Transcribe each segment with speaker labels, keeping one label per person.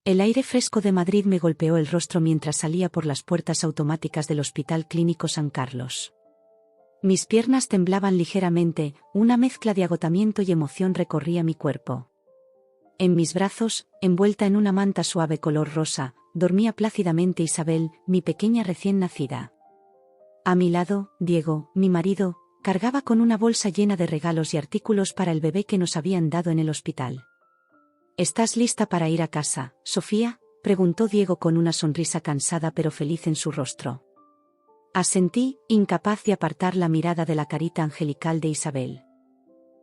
Speaker 1: El aire fresco de Madrid me golpeó el rostro mientras salía por las puertas automáticas del Hospital Clínico San Carlos. Mis piernas temblaban ligeramente, una mezcla de agotamiento y emoción recorría mi cuerpo. En mis brazos, envuelta en una manta suave color rosa, dormía plácidamente Isabel, mi pequeña recién nacida. A mi lado, Diego, mi marido, cargaba con una bolsa llena de regalos y artículos para el bebé que nos habían dado en el hospital. ¿Estás lista para ir a casa, Sofía?, preguntó Diego con una sonrisa cansada pero feliz en su rostro. Asentí, incapaz de apartar la mirada de la carita angelical de Isabel.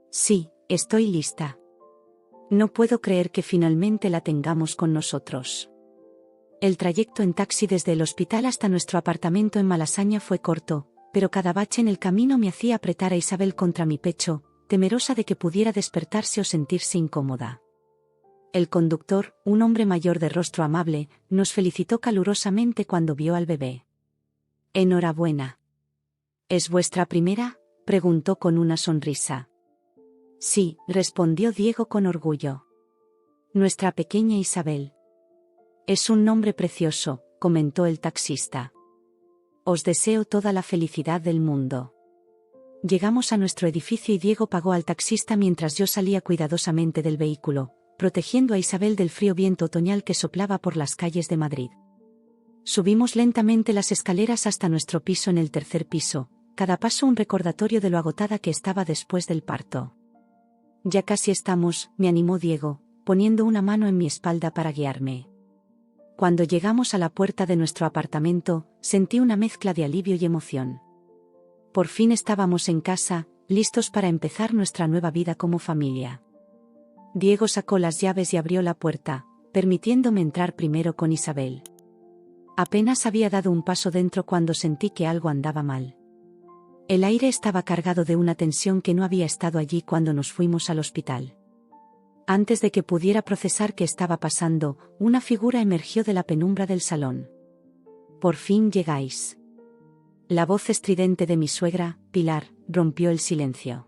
Speaker 1: Sí, estoy lista. No puedo creer que finalmente la tengamos con nosotros. El trayecto en taxi desde el hospital hasta nuestro apartamento en Malasaña fue corto, pero cada bache en el camino me hacía apretar a Isabel contra mi pecho, temerosa de que pudiera despertarse o sentirse incómoda. El conductor, un hombre mayor de rostro amable, nos felicitó calurosamente cuando vio al bebé. Enhorabuena. ¿Es vuestra primera?, preguntó con una sonrisa. Sí, respondió Diego con orgullo. Nuestra pequeña Isabel. Es un nombre precioso, comentó el taxista. Os deseo toda la felicidad del mundo. Llegamos a nuestro edificio y Diego pagó al taxista mientras yo salía cuidadosamente del vehículo, protegiendo a Isabel del frío viento otoñal que soplaba por las calles de Madrid. Subimos lentamente las escaleras hasta nuestro piso en el tercer piso, cada paso un recordatorio de lo agotada que estaba después del parto. Ya casi estamos, me animó Diego, poniendo una mano en mi espalda para guiarme. Cuando llegamos a la puerta de nuestro apartamento, sentí una mezcla de alivio y emoción. Por fin estábamos en casa, listos para empezar nuestra nueva vida como familia. Diego sacó las llaves y abrió la puerta, permitiéndome entrar primero con Isabel. Apenas había dado un paso dentro cuando sentí que algo andaba mal. El aire estaba cargado de una tensión que no había estado allí cuando nos fuimos al hospital. Antes de que pudiera procesar qué estaba pasando, una figura emergió de la penumbra del salón. «Por fin llegáis». La voz estridente de mi suegra, Pilar, rompió el silencio.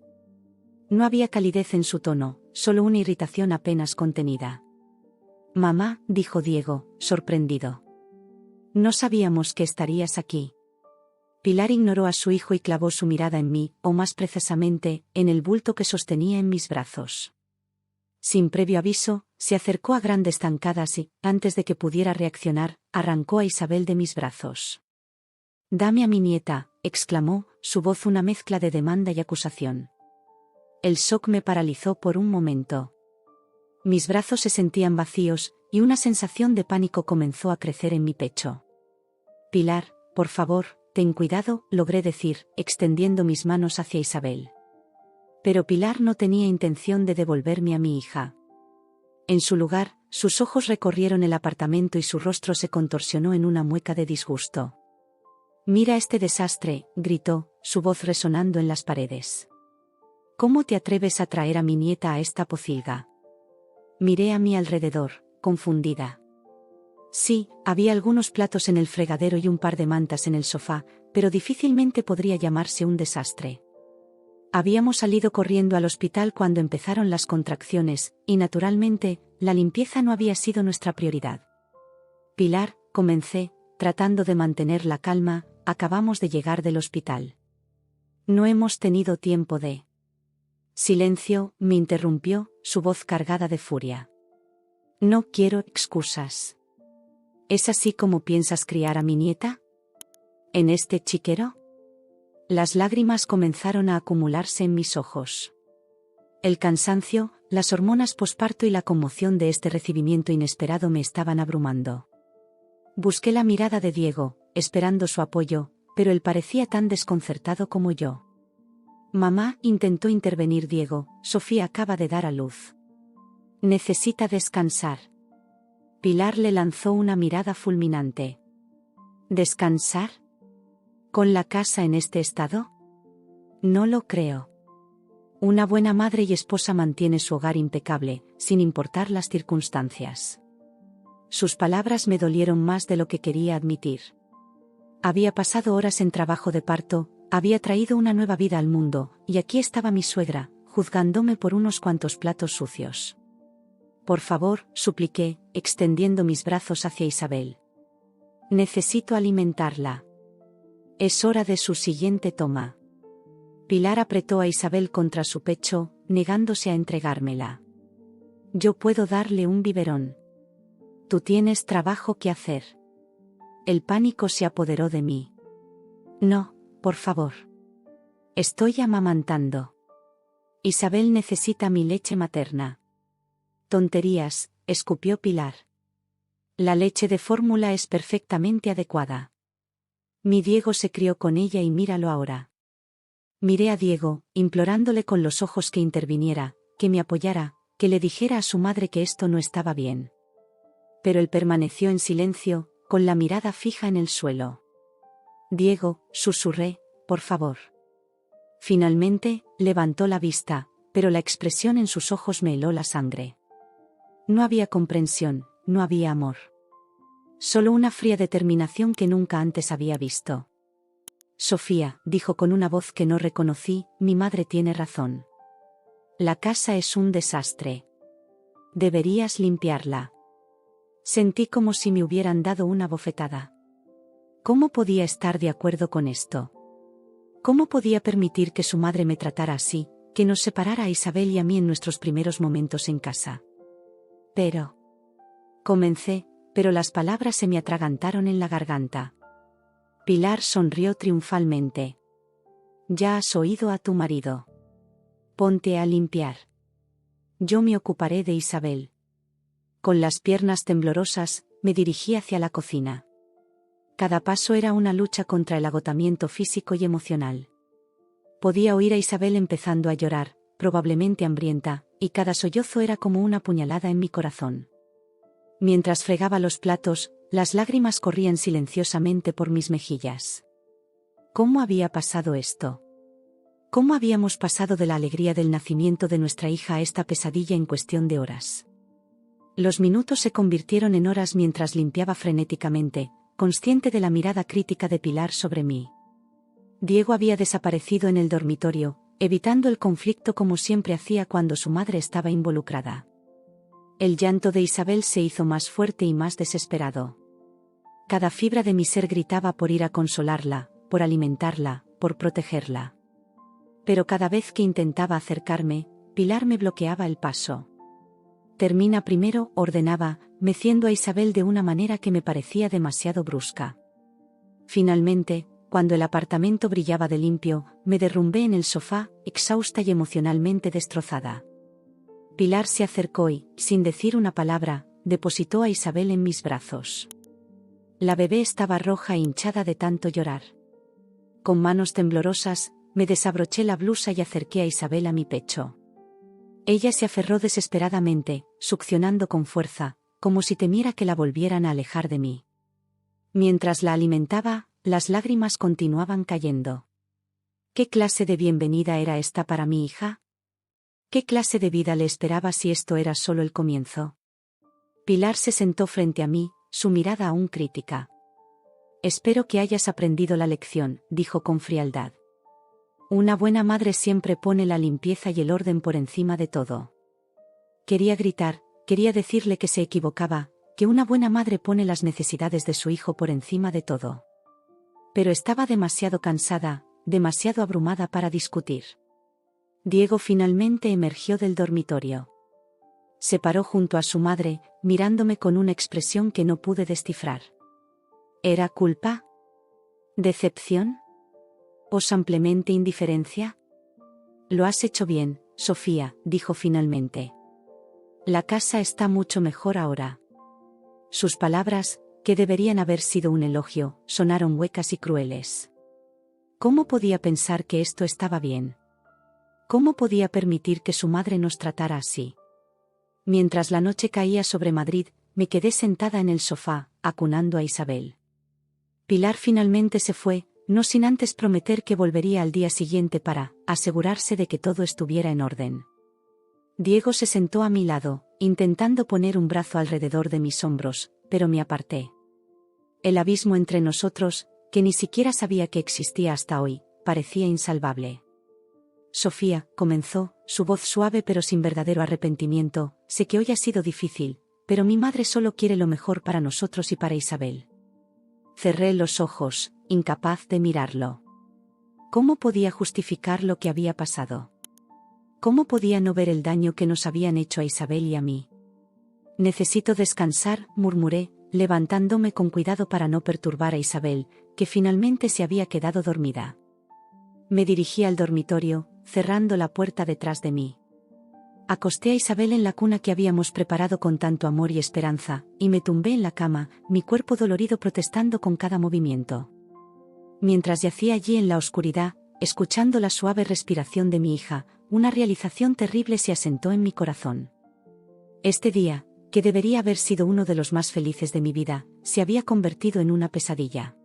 Speaker 1: No había calidez en su tono, solo una irritación apenas contenida. «Mamá», dijo Diego, sorprendido. «No sabíamos que estarías aquí». Pilar ignoró a su hijo y clavó su mirada en mí, o más precisamente, en el bulto que sostenía en mis brazos. Sin previo aviso, se acercó a grandes zancadas y, antes de que pudiera reaccionar, arrancó a Isabel de mis brazos. «Dame a mi nieta», exclamó, su voz una mezcla de demanda y acusación. El shock me paralizó por un momento. Mis brazos se sentían vacíos, y una sensación de pánico comenzó a crecer en mi pecho. «Pilar, por favor, ten cuidado», logré decir, extendiendo mis manos hacia Isabel. Pero Pilar no tenía intención de devolverme a mi hija. En su lugar, sus ojos recorrieron el apartamento y su rostro se contorsionó en una mueca de disgusto. «Mira este desastre», gritó, su voz resonando en las paredes. «¿Cómo te atreves a traer a mi nieta a esta pocilga?». Miré a mi alrededor, confundida. Sí, había algunos platos en el fregadero y un par de mantas en el sofá, pero difícilmente podría llamarse un desastre. Habíamos salido corriendo al hospital cuando empezaron las contracciones, y naturalmente, la limpieza no había sido nuestra prioridad. «Pilar», comencé, tratando de mantener la calma, «acabamos de llegar del hospital. No hemos tenido tiempo de». «Silencio», me interrumpió, su voz cargada de furia. «No quiero excusas. ¿Es así como piensas criar a mi nieta? ¿En este chiquero?». Las lágrimas comenzaron a acumularse en mis ojos. El cansancio, las hormonas posparto y la conmoción de este recibimiento inesperado me estaban abrumando. Busqué la mirada de Diego, esperando su apoyo, pero él parecía tan desconcertado como yo. «Mamá», intentó intervenir Diego, «Sofía acaba de dar a luz. Necesita descansar». Pilar le lanzó una mirada fulminante. «¿Descansar? ¿Con la casa en este estado? No lo creo. Una buena madre y esposa mantiene su hogar impecable, sin importar las circunstancias». Sus palabras me dolieron más de lo que quería admitir. Había pasado horas en trabajo de parto, había traído una nueva vida al mundo, y aquí estaba mi suegra, juzgándome por unos cuantos platos sucios. Por favor, supliqué, extendiendo mis brazos hacia Isabel. Necesito alimentarla. Es hora de su siguiente toma. Pilar apretó a Isabel contra su pecho, negándose a entregármela. Yo puedo darle un biberón. Tú tienes trabajo que hacer. El pánico se apoderó de mí. No, por favor. Estoy amamantando. Isabel necesita mi leche materna. Tonterías, escupió Pilar. La leche de fórmula es perfectamente adecuada. Mi Diego se crió con ella y míralo ahora. Miré a Diego, implorándole con los ojos que interviniera, que me apoyara, que le dijera a su madre que esto no estaba bien. Pero él permaneció en silencio, con la mirada fija en el suelo. Diego, susurré, por favor. Finalmente, levantó la vista, pero la expresión en sus ojos me heló la sangre. No había comprensión, no había amor. Solo una fría determinación que nunca antes había visto. Sofía, dijo con una voz que no reconocí, mi madre tiene razón. La casa es un desastre. Deberías limpiarla. Sentí como si me hubieran dado una bofetada. ¿Cómo podía estar de acuerdo con esto? ¿Cómo podía permitir que su madre me tratara así, que nos separara a Isabel y a mí en nuestros primeros momentos en casa? Pero... Comencé, pero las palabras se me atragantaron en la garganta. Pilar sonrió triunfalmente. Ya has oído a tu marido. Ponte a limpiar. Yo me ocuparé de Isabel. Con las piernas temblorosas, me dirigí hacia la cocina. Cada paso era una lucha contra el agotamiento físico y emocional. Podía oír a Isabel empezando a llorar, probablemente hambrienta, y cada sollozo era como una puñalada en mi corazón. Mientras fregaba los platos, las lágrimas corrían silenciosamente por mis mejillas. ¿Cómo había pasado esto? ¿Cómo habíamos pasado de la alegría del nacimiento de nuestra hija a esta pesadilla en cuestión de horas? Los minutos se convirtieron en horas mientras limpiaba frenéticamente, consciente de la mirada crítica de Pilar sobre mí. Diego había desaparecido en el dormitorio, evitando el conflicto como siempre hacía cuando su madre estaba involucrada. El llanto de Isabel se hizo más fuerte y más desesperado. Cada fibra de mi ser gritaba por ir a consolarla, por alimentarla, por protegerla. Pero cada vez que intentaba acercarme, Pilar me bloqueaba el paso. Termina primero, ordenaba, meciendo a Isabel de una manera que me parecía demasiado brusca. Finalmente, cuando el apartamento brillaba de limpio, me derrumbé en el sofá, exhausta y emocionalmente destrozada. Pilar se acercó y, sin decir una palabra, depositó a Isabel en mis brazos. La bebé estaba roja e hinchada de tanto llorar. Con manos temblorosas, me desabroché la blusa y acerqué a Isabel a mi pecho. Ella se aferró desesperadamente, succionando con fuerza, como si temiera que la volvieran a alejar de mí. Mientras la alimentaba, las lágrimas continuaban cayendo. ¿Qué clase de bienvenida era esta para mi hija? ¿Qué clase de vida le esperaba si esto era solo el comienzo? Pilar se sentó frente a mí, su mirada aún crítica. Espero que hayas aprendido la lección, dijo con frialdad. Una buena madre siempre pone la limpieza y el orden por encima de todo. Quería gritar, quería decirle que se equivocaba, que una buena madre pone las necesidades de su hijo por encima de todo. Pero estaba demasiado cansada, demasiado abrumada para discutir. Diego finalmente emergió del dormitorio. Se paró junto a su madre, mirándome con una expresión que no pude descifrar. ¿Era culpa? ¿Decepción? ¿O simplemente indiferencia? Lo has hecho bien, Sofía, dijo finalmente. La casa está mucho mejor ahora. Sus palabras, que deberían haber sido un elogio, sonaron huecas y crueles. ¿Cómo podía pensar que esto estaba bien? ¿Cómo podía permitir que su madre nos tratara así? Mientras la noche caía sobre Madrid, me quedé sentada en el sofá, acunando a Isabel. Pilar finalmente se fue, no sin antes prometer que volvería al día siguiente para asegurarse de que todo estuviera en orden. Diego se sentó a mi lado, intentando poner un brazo alrededor de mis hombros, pero me aparté. El abismo entre nosotros, que ni siquiera sabía que existía hasta hoy, parecía insalvable. Sofía, comenzó, su voz suave pero sin verdadero arrepentimiento, sé que hoy ha sido difícil, pero mi madre solo quiere lo mejor para nosotros y para Isabel. Cerré los ojos, incapaz de mirarlo. ¿Cómo podía justificar lo que había pasado? ¿Cómo podía no ver el daño que nos habían hecho a Isabel y a mí? Necesito descansar, murmuré, levantándome con cuidado para no perturbar a Isabel, que finalmente se había quedado dormida. Me dirigí al dormitorio, cerrando la puerta detrás de mí. Acosté a Isabel en la cuna que habíamos preparado con tanto amor y esperanza, y me tumbé en la cama, mi cuerpo dolorido protestando con cada movimiento. Mientras yacía allí en la oscuridad, escuchando la suave respiración de mi hija, una realización terrible se asentó en mi corazón. Este día, que debería haber sido uno de los más felices de mi vida, se había convertido en una pesadilla.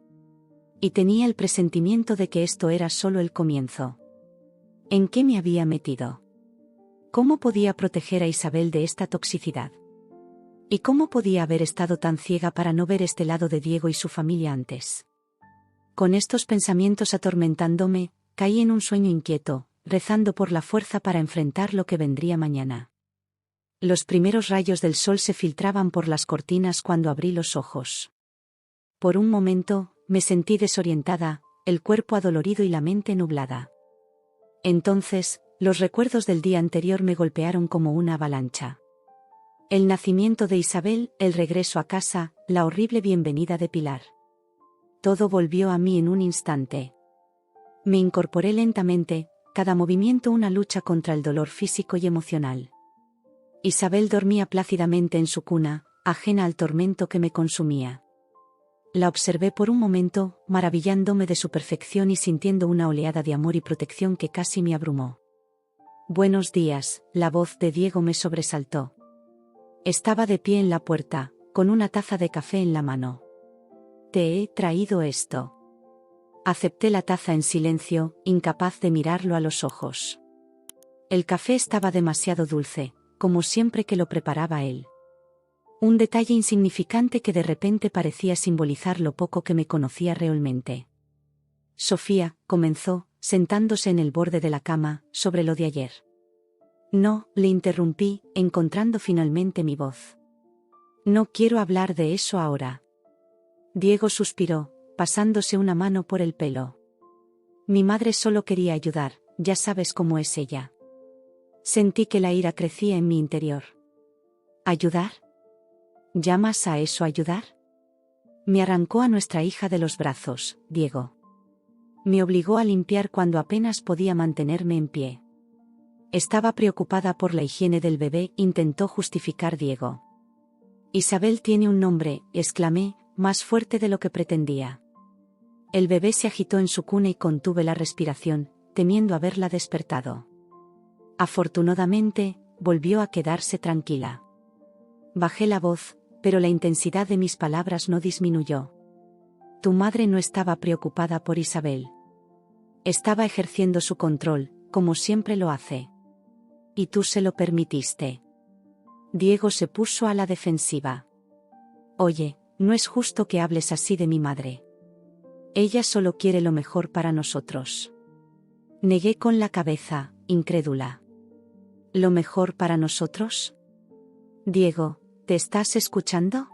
Speaker 1: Y tenía el presentimiento de que esto era solo el comienzo. ¿En qué me había metido? ¿Cómo podía proteger a Isabel de esta toxicidad? ¿Y cómo podía haber estado tan ciega para no ver este lado de Diego y su familia antes? Con estos pensamientos atormentándome, caí en un sueño inquieto, rezando por la fuerza para enfrentar lo que vendría mañana. Los primeros rayos del sol se filtraban por las cortinas cuando abrí los ojos. Por un momento, me sentí desorientada, el cuerpo adolorido y la mente nublada. Entonces, los recuerdos del día anterior me golpearon como una avalancha. El nacimiento de Isabel, el regreso a casa, la horrible bienvenida de Pilar. Todo volvió a mí en un instante. Me incorporé lentamente, cada movimiento una lucha contra el dolor físico y emocional. Isabel dormía plácidamente en su cuna, ajena al tormento que me consumía. La observé por un momento, maravillándome de su perfección y sintiendo una oleada de amor y protección que casi me abrumó. «Buenos días», la voz de Diego me sobresaltó. Estaba de pie en la puerta, con una taza de café en la mano. «Te he traído esto». Acepté la taza en silencio, incapaz de mirarlo a los ojos. El café estaba demasiado dulce, como siempre que lo preparaba él. Un detalle insignificante que de repente parecía simbolizar lo poco que me conocía realmente. «Sofía», comenzó, sentándose en el borde de la cama, sobre lo de ayer. «No», le interrumpí, encontrando finalmente mi voz. «No quiero hablar de eso ahora». Diego suspiró, pasándose una mano por el pelo. «Mi madre solo quería ayudar, ya sabes cómo es ella». Sentí que la ira crecía en mi interior. ¿Ayudar? ¿Llamas a eso ayudar? Me arrancó a nuestra hija de los brazos, Diego. Me obligó a limpiar cuando apenas podía mantenerme en pie. Estaba preocupada por la higiene del bebé, intentó justificar Diego. «Isabel tiene un nombre», exclamé, más fuerte de lo que pretendía. El bebé se agitó en su cuna y contuve la respiración, temiendo haberla despertado. Afortunadamente, volvió a quedarse tranquila. Bajé la voz, pero la intensidad de mis palabras no disminuyó. «Tu madre no estaba preocupada por Isabel. Estaba ejerciendo su control, como siempre lo hace. Y tú se lo permitiste». Diego se puso a la defensiva. «Oye, no es justo que hables así de mi madre. Ella solo quiere lo mejor para nosotros». Negué con la cabeza, incrédula. ¿Lo mejor para nosotros? Diego, ¿te estás escuchando?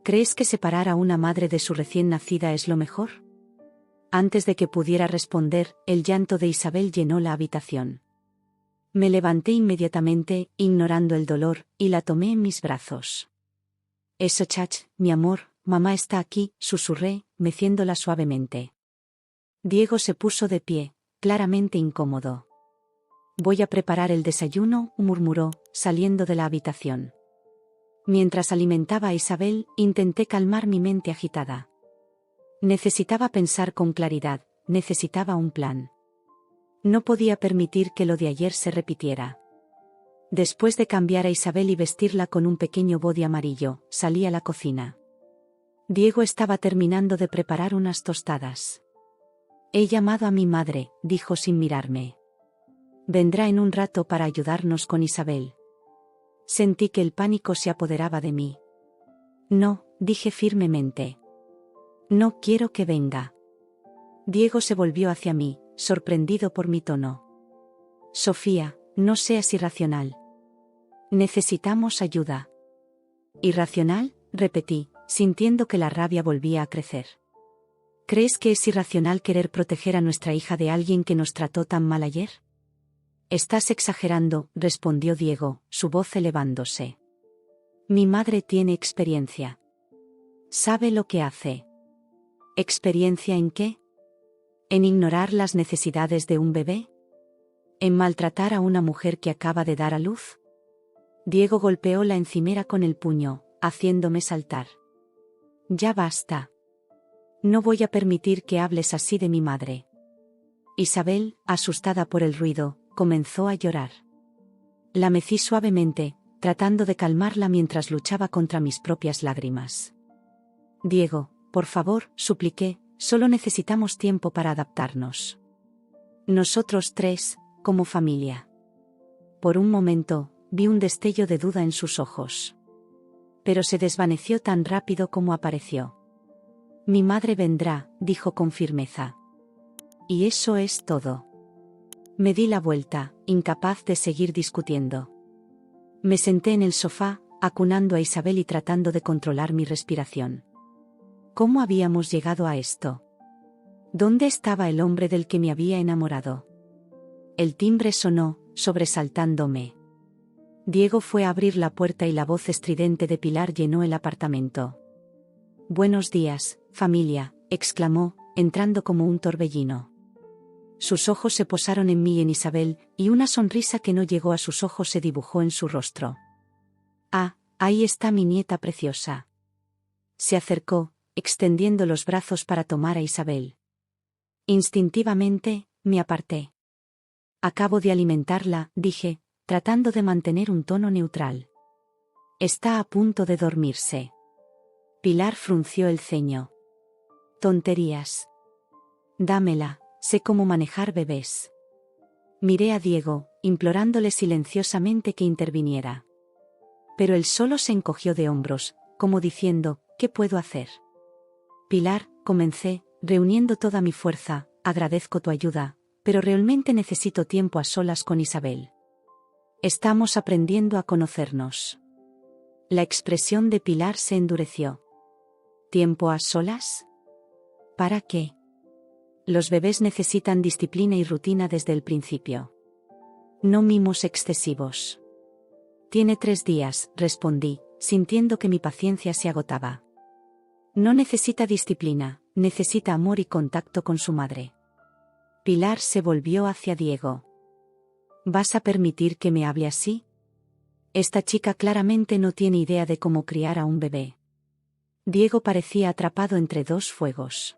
Speaker 1: ¿Crees que separar a una madre de su recién nacida es lo mejor? Antes de que pudiera responder, el llanto de Isabel llenó la habitación. Me levanté inmediatamente, ignorando el dolor, y la tomé en mis brazos. «Eso, chach, mi amor, mamá está aquí», susurré, meciéndola suavemente. Diego se puso de pie, claramente incómodo. «Voy a preparar el desayuno», murmuró, saliendo de la habitación. Mientras alimentaba a Isabel, intenté calmar mi mente agitada. Necesitaba pensar con claridad, necesitaba un plan. No podía permitir que lo de ayer se repitiera. Después de cambiar a Isabel y vestirla con un pequeño body amarillo, salí a la cocina. Diego estaba terminando de preparar unas tostadas. «He llamado a mi madre», dijo sin mirarme. «Vendrá en un rato para ayudarnos con Isabel». Sentí que el pánico se apoderaba de mí. «No», dije firmemente. «No quiero que venga». Diego se volvió hacia mí, sorprendido por mi tono. Sofía, no seas irracional. Necesitamos ayuda. ¿Irracional?, repetí, sintiendo que la rabia volvía a crecer. ¿Crees que es irracional querer proteger a nuestra hija de alguien que nos trató tan mal ayer? Estás exagerando, respondió Diego, su voz elevándose. Mi madre tiene experiencia. Sabe lo que hace. ¿Experiencia en qué? ¿En ignorar las necesidades de un bebé? ¿En maltratar a una mujer que acaba de dar a luz? Diego golpeó la encimera con el puño, haciéndome saltar. Ya basta. No voy a permitir que hables así de mi madre. Isabel, asustada por el ruido, comenzó a llorar. La mecí suavemente, tratando de calmarla mientras luchaba contra mis propias lágrimas. Diego, por favor, supliqué, solo necesitamos tiempo para adaptarnos. Nosotros tres, como familia. Por un momento, vi un destello de duda en sus ojos. Pero se desvaneció tan rápido como apareció. Mi madre vendrá, dijo con firmeza. Y eso es todo. Me di la vuelta, incapaz de seguir discutiendo. Me senté en el sofá, acunando a Isabel y tratando de controlar mi respiración. ¿Cómo habíamos llegado a esto? ¿Dónde estaba el hombre del que me había enamorado? El timbre sonó, sobresaltándome. Diego fue a abrir la puerta y la voz estridente de Pilar llenó el apartamento. Buenos días, familia, exclamó, entrando como un torbellino. Sus ojos se posaron en mí y en Isabel, y una sonrisa que no llegó a sus ojos se dibujó en su rostro. Ah, ahí está mi nieta preciosa. Se acercó, extendiendo los brazos para tomar a Isabel. Instintivamente, me aparté. Acabo de alimentarla, dije, tratando de mantener un tono neutral. Está a punto de dormirse. Pilar frunció el ceño. Tonterías. Dámela, sé cómo manejar bebés. Miré a Diego, implorándole silenciosamente que interviniera. Pero él solo se encogió de hombros, como diciendo, ¿qué puedo hacer? Pilar, comencé, reuniendo toda mi fuerza, agradezco tu ayuda, pero realmente necesito tiempo a solas con Isabel. Estamos aprendiendo a conocernos. La expresión de Pilar se endureció. ¿Tiempo a solas? ¿Para qué? Los bebés necesitan disciplina y rutina desde el principio. No mimos excesivos. Tiene 3 días, respondí, sintiendo que mi paciencia se agotaba. No necesita disciplina, necesita amor y contacto con su madre. Pilar se volvió hacia Diego. ¿Vas a permitir que me hable así? Esta chica claramente no tiene idea de cómo criar a un bebé. Diego parecía atrapado entre 2 fuegos.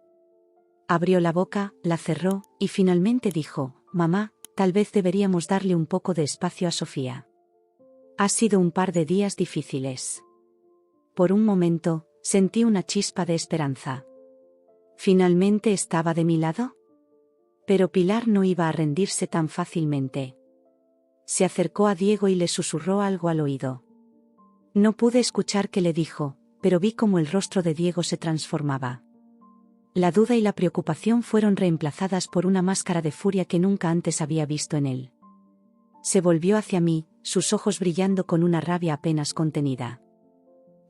Speaker 1: Abrió la boca, la cerró, y finalmente dijo, mamá, tal vez deberíamos darle un poco de espacio a Sofía. Ha sido un par de días difíciles. Por un momento, sentí una chispa de esperanza. ¿Finalmente estaba de mi lado? Pero Pilar no iba a rendirse tan fácilmente. Se acercó a Diego y le susurró algo al oído. No pude escuchar qué le dijo, pero vi cómo el rostro de Diego se transformaba. La duda y la preocupación fueron reemplazadas por una máscara de furia que nunca antes había visto en él. Se volvió hacia mí, sus ojos brillando con una rabia apenas contenida.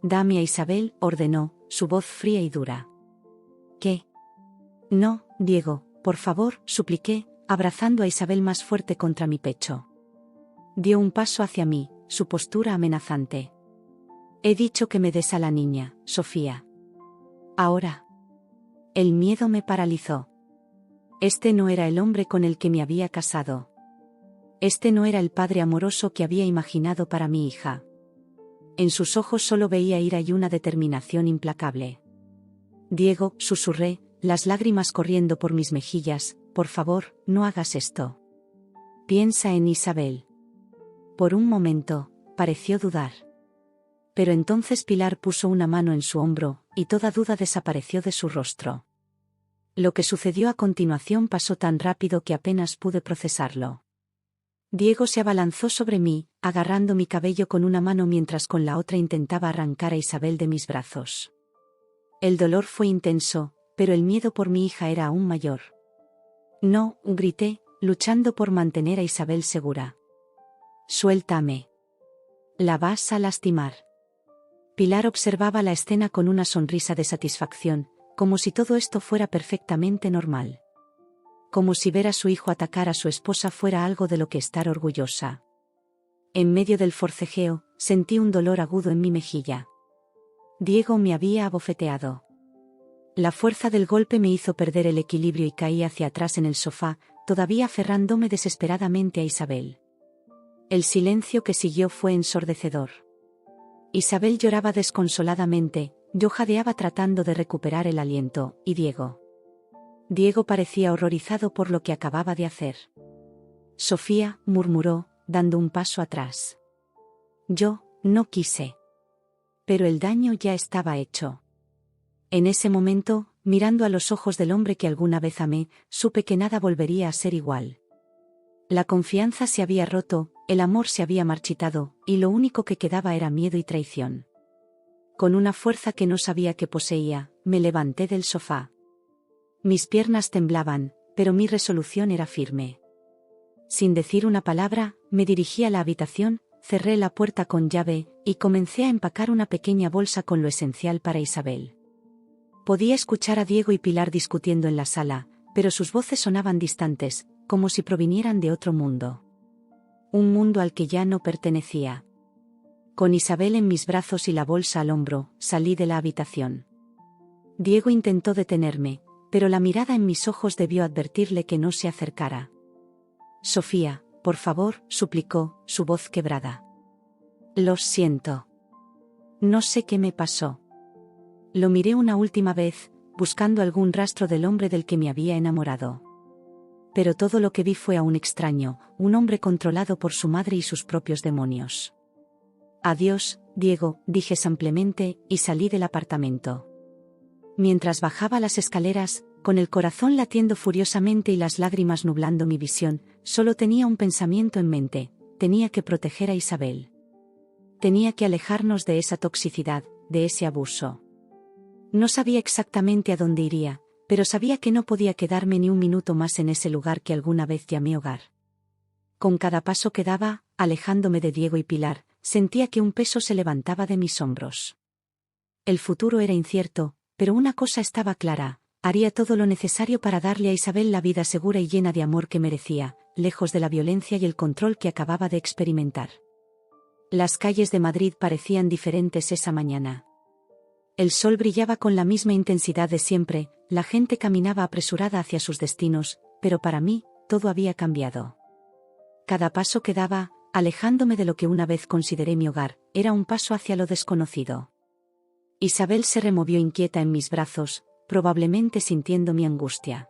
Speaker 1: Dame a Isabel, ordenó, su voz fría y dura. ¿Qué? No, Diego, por favor, supliqué, abrazando a Isabel más fuerte contra mi pecho. Dio un paso hacia mí, su postura amenazante. He dicho que me des a la niña, Sofía. Ahora. El miedo me paralizó. Este no era el hombre con el que me había casado. Este no era el padre amoroso que había imaginado para mi hija. En sus ojos solo veía ira y una determinación implacable. Diego, susurré, las lágrimas corriendo por mis mejillas, por favor, no hagas esto. Piensa en Isabel. Por un momento, pareció dudar. Pero entonces Pilar puso una mano en su hombro, y toda duda desapareció de su rostro. Lo que sucedió a continuación pasó tan rápido que apenas pude procesarlo. Diego se abalanzó sobre mí, agarrando mi cabello con una mano mientras con la otra intentaba arrancar a Isabel de mis brazos. El dolor fue intenso, pero el miedo por mi hija era aún mayor. No, grité, luchando por mantener a Isabel segura. «Suéltame. La vas a lastimar». Pilar observaba la escena con una sonrisa de satisfacción, como si todo esto fuera perfectamente normal. Como si ver a su hijo atacar a su esposa fuera algo de lo que estar orgullosa. En medio del forcejeo, sentí un dolor agudo en mi mejilla. Diego me había abofeteado. La fuerza del golpe me hizo perder el equilibrio y caí hacia atrás en el sofá, todavía aferrándome desesperadamente a Isabel. El silencio que siguió fue ensordecedor. Isabel lloraba desconsoladamente, yo jadeaba tratando de recuperar el aliento, y Diego. Diego parecía horrorizado por lo que acababa de hacer. «Sofía», murmuró, dando un paso atrás. Yo, no quise. Pero el daño ya estaba hecho. En ese momento, mirando a los ojos del hombre que alguna vez amé, supe que nada volvería a ser igual. La confianza se había roto, el amor se había marchitado, y lo único que quedaba era miedo y traición. Con una fuerza que no sabía que poseía, me levanté del sofá. Mis piernas temblaban, pero mi resolución era firme. Sin decir una palabra, me dirigí a la habitación, cerré la puerta con llave, y comencé a empacar una pequeña bolsa con lo esencial para Isabel. Podía escuchar a Diego y Pilar discutiendo en la sala, pero sus voces sonaban distantes, como si provinieran de otro mundo. Un mundo al que ya no pertenecía. Con Isabel en mis brazos y la bolsa al hombro, salí de la habitación. Diego intentó detenerme, pero la mirada en mis ojos debió advertirle que no se acercara. «Sofía, por favor», suplicó, su voz quebrada. «Lo siento. No sé qué me pasó». Lo miré una última vez, buscando algún rastro del hombre del que me había enamorado. Pero todo lo que vi fue a un extraño, un hombre controlado por su madre y sus propios demonios. «Adiós, Diego», dije simplemente, y salí del apartamento. Mientras bajaba las escaleras, con el corazón latiendo furiosamente y las lágrimas nublando mi visión, solo tenía un pensamiento en mente: tenía que proteger a Isabel. Tenía que alejarnos de esa toxicidad, de ese abuso. No sabía exactamente a dónde iría, pero sabía que no podía quedarme ni un minuto más en ese lugar que alguna vez llamé hogar. Con cada paso que daba, alejándome de Diego y Pilar, sentía que un peso se levantaba de mis hombros. El futuro era incierto, pero una cosa estaba clara: haría todo lo necesario para darle a Isabel la vida segura y llena de amor que merecía, lejos de la violencia y el control que acababa de experimentar. Las calles de Madrid parecían diferentes esa mañana. El sol brillaba con la misma intensidad de siempre, la gente caminaba apresurada hacia sus destinos, pero para mí, todo había cambiado. Cada paso que daba, alejándome de lo que una vez consideré mi hogar, era un paso hacia lo desconocido. Isabel se removió inquieta en mis brazos, probablemente sintiendo mi angustia.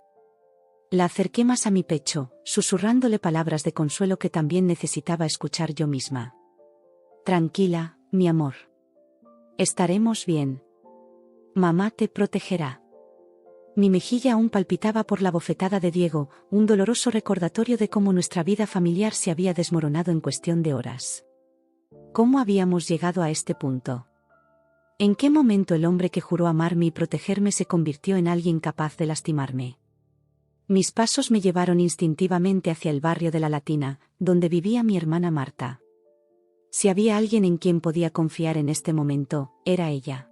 Speaker 1: La acerqué más a mi pecho, susurrándole palabras de consuelo que también necesitaba escuchar yo misma. «Tranquila, mi amor. Estaremos bien. Mamá te protegerá». Mi mejilla aún palpitaba por la bofetada de Diego, un doloroso recordatorio de cómo nuestra vida familiar se había desmoronado en cuestión de horas. ¿Cómo habíamos llegado a este punto? ¿En qué momento el hombre que juró amarme y protegerme se convirtió en alguien capaz de lastimarme? Mis pasos me llevaron instintivamente hacia el barrio de la Latina, donde vivía mi hermana Marta. Si había alguien en quien podía confiar en este momento, era ella.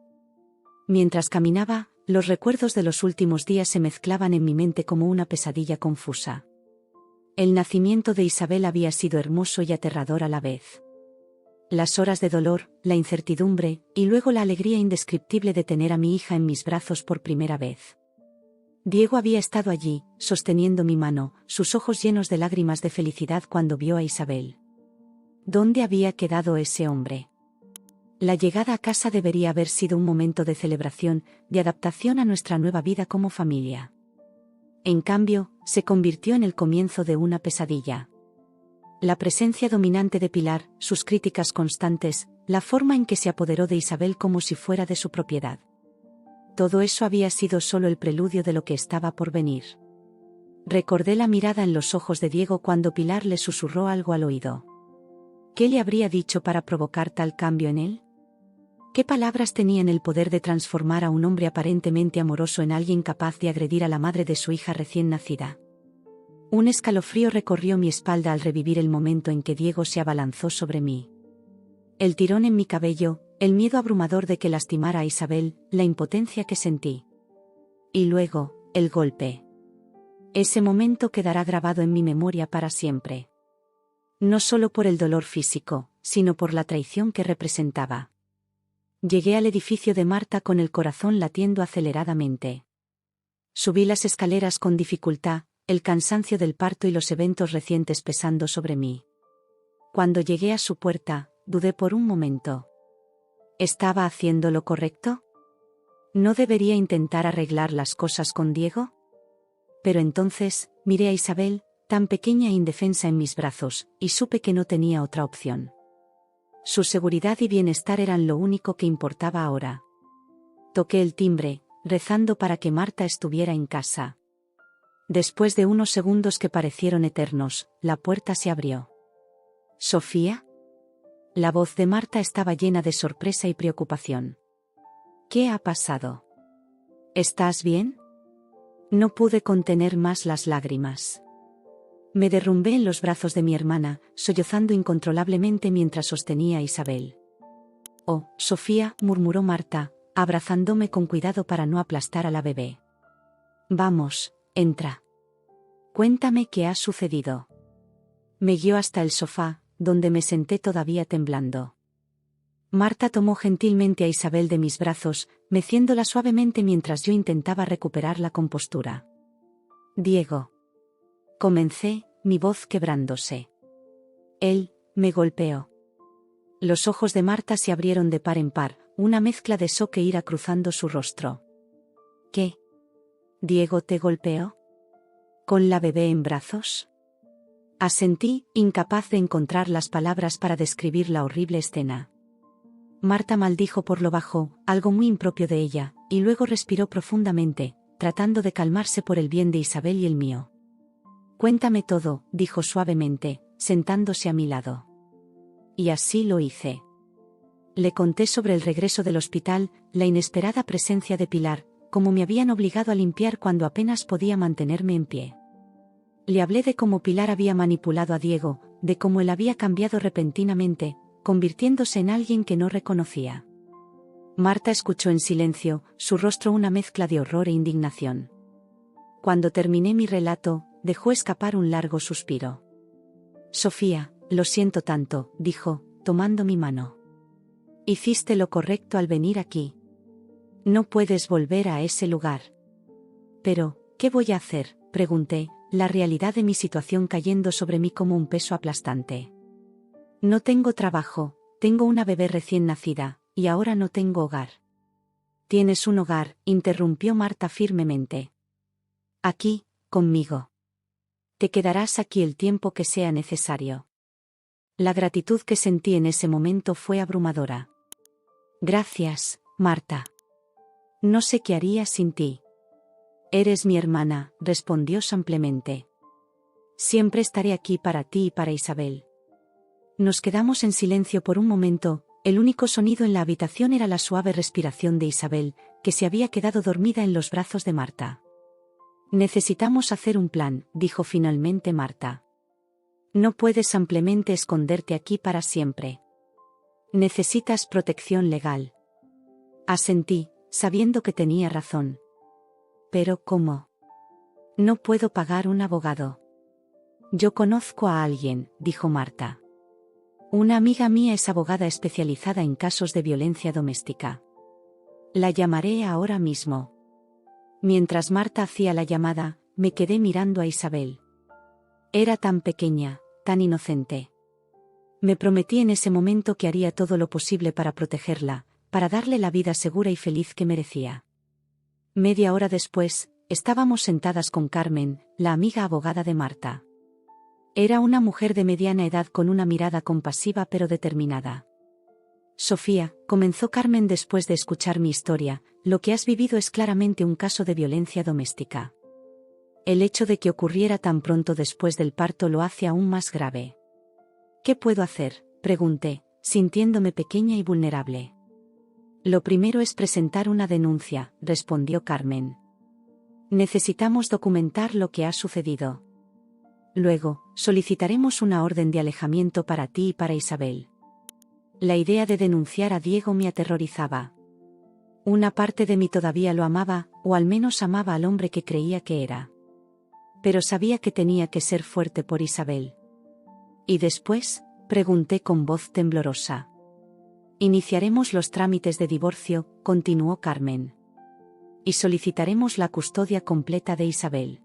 Speaker 1: Mientras caminaba, los recuerdos de los últimos días se mezclaban en mi mente como una pesadilla confusa. El nacimiento de Isabel había sido hermoso y aterrador a la vez. Las horas de dolor, la incertidumbre, y luego la alegría indescriptible de tener a mi hija en mis brazos por primera vez. Diego había estado allí, sosteniendo mi mano, sus ojos llenos de lágrimas de felicidad cuando vio a Isabel. ¿Dónde había quedado ese hombre? La llegada a casa debería haber sido un momento de celebración, de adaptación a nuestra nueva vida como familia. En cambio, se convirtió en el comienzo de una pesadilla. La presencia dominante de Pilar, sus críticas constantes, la forma en que se apoderó de Isabel como si fuera de su propiedad. Todo eso había sido solo el preludio de lo que estaba por venir. Recordé la mirada en los ojos de Diego cuando Pilar le susurró algo al oído. ¿Qué le habría dicho para provocar tal cambio en él? ¿Qué palabras tenían el poder de transformar a un hombre aparentemente amoroso en alguien capaz de agredir a la madre de su hija recién nacida? Un escalofrío recorrió mi espalda al revivir el momento en que Diego se abalanzó sobre mí. El tirón en mi cabello, el miedo abrumador de que lastimara a Isabel, la impotencia que sentí. Y luego, el golpe. Ese momento quedará grabado en mi memoria para siempre. No solo por el dolor físico, sino por la traición que representaba. Llegué al edificio de Marta con el corazón latiendo aceleradamente. Subí las escaleras con dificultad, el cansancio del parto y los eventos recientes pesando sobre mí. Cuando llegué a su puerta, dudé por un momento. ¿Estaba haciendo lo correcto? ¿No debería intentar arreglar las cosas con Diego? Pero entonces, miré a Isabel, tan pequeña e indefensa en mis brazos, y supe que no tenía otra opción. Su seguridad y bienestar eran lo único que importaba ahora. Toqué el timbre, rezando para que Marta estuviera en casa. Después de unos segundos que parecieron eternos, la puerta se abrió. ¿Sofía? La voz de Marta estaba llena de sorpresa y preocupación. ¿Qué ha pasado? ¿Estás bien? No pude contener más las lágrimas. Me derrumbé en los brazos de mi hermana, sollozando incontrolablemente mientras sostenía a Isabel. «Oh, Sofía», murmuró Marta, abrazándome con cuidado para no aplastar a la bebé. «Vamos, entra. Cuéntame qué ha sucedido». Me guió hasta el sofá, donde me senté todavía temblando. Marta tomó gentilmente a Isabel de mis brazos, meciéndola suavemente mientras yo intentaba recuperar la compostura. «Diego». Comencé, mi voz quebrándose. Él me golpeó. Los ojos de Marta se abrieron de par en par, una mezcla de shock e ira cruzando su rostro. ¿Qué? ¿Diego te golpeó? ¿Con la bebé en brazos? Asentí, incapaz de encontrar las palabras para describir la horrible escena. Marta maldijo por lo bajo, algo muy impropio de ella, y luego respiró profundamente, tratando de calmarse por el bien de Isabel y el mío. «Cuéntame todo», dijo suavemente, sentándose a mi lado. Y así lo hice. Le conté sobre el regreso del hospital, la inesperada presencia de Pilar, cómo me habían obligado a limpiar cuando apenas podía mantenerme en pie. Le hablé de cómo Pilar había manipulado a Diego, de cómo él había cambiado repentinamente, convirtiéndose en alguien que no reconocía. Marta escuchó en silencio, su rostro una mezcla de horror e indignación. Cuando terminé mi relato, dejó escapar un largo suspiro. «Sofía, lo siento tanto», dijo, tomando mi mano. «Hiciste lo correcto al venir aquí. No puedes volver a ese lugar». «Pero, ¿qué voy a hacer?», pregunté, la realidad de mi situación cayendo sobre mí como un peso aplastante. «No tengo trabajo, tengo una bebé recién nacida, y ahora no tengo hogar». «Tienes un hogar», interrumpió Marta firmemente. «Aquí, conmigo. Te quedarás aquí el tiempo que sea necesario». La gratitud que sentí en ese momento fue abrumadora. «Gracias, Marta. No sé qué haría sin ti». «Eres mi hermana», respondió simplemente. «Siempre estaré aquí para ti y para Isabel». Nos quedamos en silencio por un momento, el único sonido en la habitación era la suave respiración de Isabel, que se había quedado dormida en los brazos de Marta. «Necesitamos hacer un plan», dijo finalmente Marta. «No puedes simplemente esconderte aquí para siempre. Necesitas protección legal». Asentí, sabiendo que tenía razón. «¿Pero cómo? No puedo pagar un abogado». «Yo conozco a alguien», dijo Marta. «Una amiga mía es abogada especializada en casos de violencia doméstica. La llamaré ahora mismo». Mientras Marta hacía la llamada, me quedé mirando a Isabel. Era tan pequeña, tan inocente. Me prometí en ese momento que haría todo lo posible para protegerla, para darle la vida segura y feliz que merecía. Media hora después, estábamos sentadas con Carmen, la amiga abogada de Marta. Era una mujer de mediana edad con una mirada compasiva pero determinada. «Sofía», comenzó Carmen después de escuchar mi historia, «lo que has vivido es claramente un caso de violencia doméstica. El hecho de que ocurriera tan pronto después del parto lo hace aún más grave». «¿Qué puedo hacer?», pregunté, sintiéndome pequeña y vulnerable. «Lo primero es presentar una denuncia», respondió Carmen. «Necesitamos documentar lo que ha sucedido. Luego, solicitaremos una orden de alejamiento para ti y para Isabel. La idea de denunciar a Diego me aterrorizaba. Una parte de mí todavía lo amaba, o al menos amaba al hombre que creía que era. Pero sabía que tenía que ser fuerte por Isabel. ¿Y después?, pregunté con voz temblorosa. Iniciaremos los trámites de divorcio, continuó Carmen. Y solicitaremos la custodia completa de Isabel.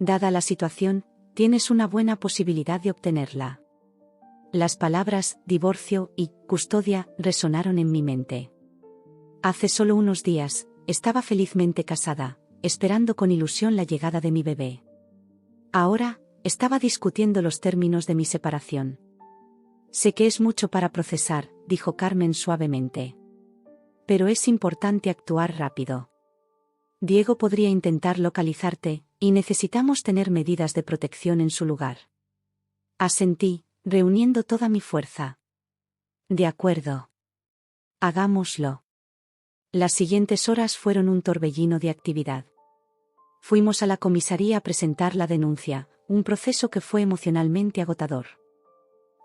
Speaker 1: Dada la situación, tienes una buena posibilidad de obtenerla. Las palabras divorcio y custodia resonaron en mi mente. Hace solo unos días, estaba felizmente casada, esperando con ilusión la llegada de mi bebé. Ahora, estaba discutiendo los términos de mi separación. Sé que es mucho para procesar, dijo Carmen suavemente. Pero es importante actuar rápido. Diego podría intentar localizarte, y necesitamos tener medidas de protección en su lugar. Asentí, reuniendo toda mi fuerza. De acuerdo. Hagámoslo. Las siguientes horas fueron un torbellino de actividad. Fuimos a la comisaría a presentar la denuncia, un proceso que fue emocionalmente agotador.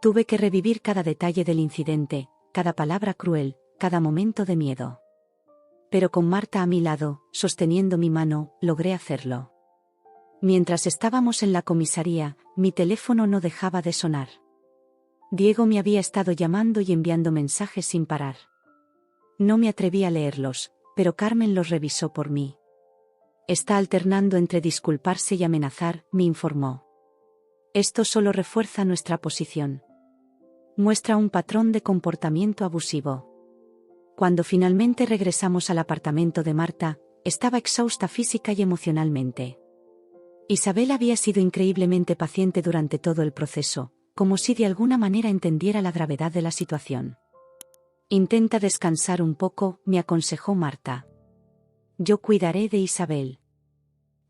Speaker 1: Tuve que revivir cada detalle del incidente, cada palabra cruel, cada momento de miedo. Pero con Marta a mi lado, sosteniendo mi mano, logré hacerlo. Mientras estábamos en la comisaría, mi teléfono no dejaba de sonar. Diego me había estado llamando y enviando mensajes sin parar. No me atreví a leerlos, pero Carmen los revisó por mí. Está alternando entre disculparse y amenazar, me informó. Esto solo refuerza nuestra posición. Muestra un patrón de comportamiento abusivo. Cuando finalmente regresamos al apartamento de Marta, estaba exhausta física y emocionalmente. Isabel había sido increíblemente paciente durante todo el proceso, como si de alguna manera entendiera la gravedad de la situación. Intenta descansar un poco, me aconsejó Marta. Yo cuidaré de Isabel.